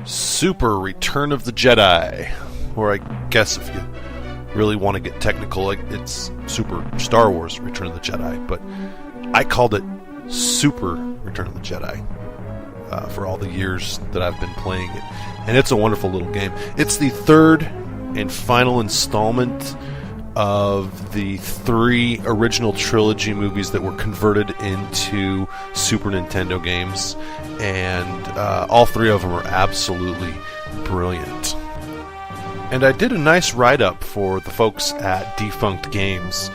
Super Return of the Jedi, or I guess if you really want to get technical, like it's Super Star Wars Return of the Jedi, but I called it Super Return of the Jedi for all the years that I've been playing it, and it's a wonderful little game. It's the third and final installment of the 3 original trilogy movies that were converted into Super Nintendo games, and all 3 of them are absolutely brilliant. And I did a nice write-up for the folks at Defunct Games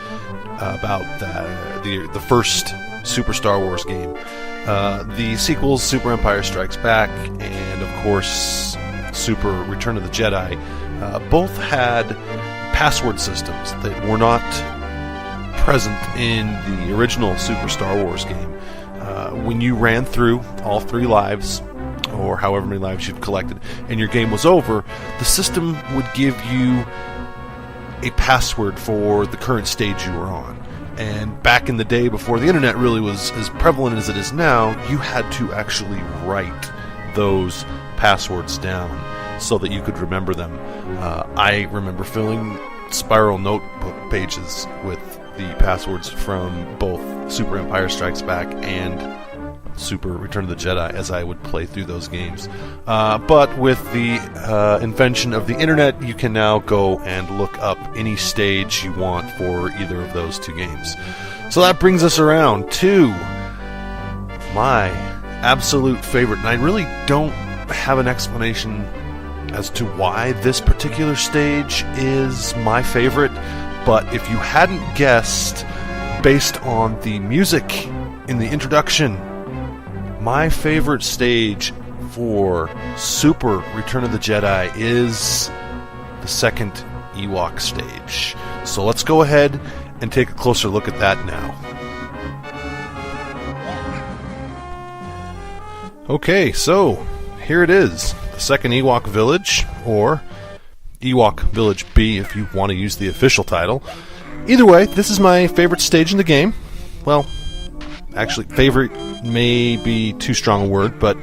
about the first Super Star Wars game. The sequels, Super Empire Strikes Back, and of course Super Return of the Jedi, both had password systems that were not present in the original Super Star Wars game. When you ran through all 3 lives, or however many lives you've collected, and your game was over, the system would give you a password for the current stage you were on. And back in the day, before the internet really was as prevalent as it is now, you had to actually write those passwords down so that you could remember them. I remember filling spiral notebook pages with the passwords from both Super Empire Strikes Back and Super Return of the Jedi as I would play through those games. But with the invention of the internet, you can now go and look up any stage you want for either of those 2 games. So that brings us around to my absolute favorite, and I really don't have an explanation as to why this particular stage is my favorite, but if you hadn't guessed, based on the music in the introduction, my favorite stage for Super Return of the Jedi is the second Ewok stage. So let's go ahead and take a closer look at that now. Okay, so here it is. The second Ewok Village, or Ewok Village B if you want to use the official title. Either way, this is my favorite stage in the game. Well, actually, favorite may be too strong a word, but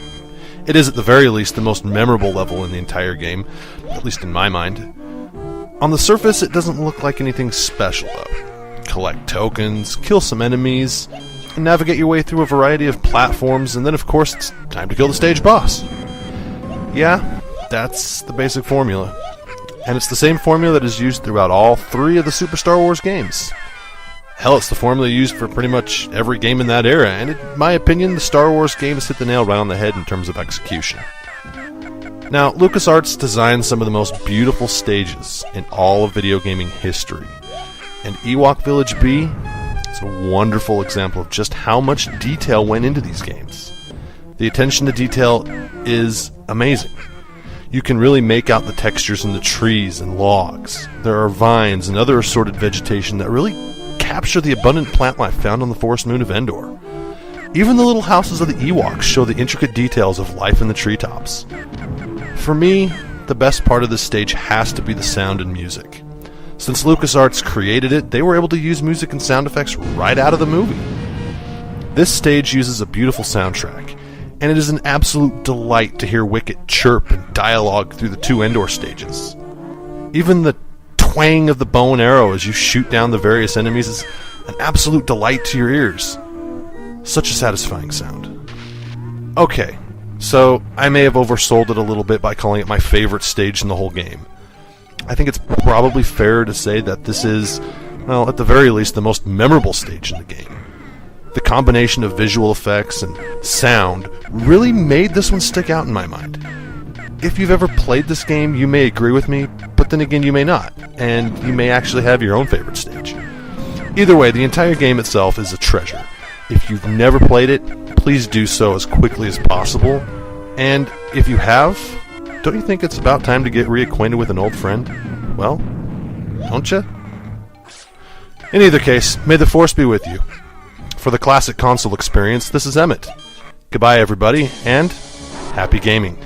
it is at the very least the most memorable level in the entire game, at least in my mind. On the surface, it doesn't look like anything special, though. Collect tokens, kill some enemies, and navigate your way through a variety of platforms, and then of course it's time to kill the stage boss. Yeah, that's the basic formula. And it's the same formula that is used throughout all 3 of the Super Star Wars games. Hell, it's the formula used for pretty much every game in that era, and in my opinion, the Star Wars games hit the nail right on the head in terms of execution. Now, LucasArts designed some of the most beautiful stages in all of video gaming history, and Ewok Village B is a wonderful example of just how much detail went into these games. The attention to detail is amazing. You can really make out the textures in the trees and logs. There are vines and other assorted vegetation that really capture the abundant plant life found on the forest moon of Endor. Even the little houses of the Ewoks show the intricate details of life in the treetops. For me, the best part of this stage has to be the sound and music. Since LucasArts created it, they were able to use music and sound effects right out of the movie. This stage uses a beautiful soundtrack, and it is an absolute delight to hear Wicket chirp and dialogue through the 2 Endor stages. Even the twang of the bow and arrow as you shoot down the various enemies is an absolute delight to your ears. Such a satisfying sound. Okay, so I may have oversold it a little bit by calling it my favorite stage in the whole game. I think it's probably fair to say that this is, well, at the very least, the most memorable stage in the game. The combination of visual effects and sound really made this one stick out in my mind. If you've ever played this game, you may agree with me, but then again you may not, and you may actually have your own favorite stage. Either way, the entire game itself is a treasure. If you've never played it, please do so as quickly as possible, and if you have, don't you think it's about time to get reacquainted with an old friend? Well, don't you? In either case, may the Force be with you. For the classic console experience, this is Emmett. Goodbye, everybody, and happy gaming.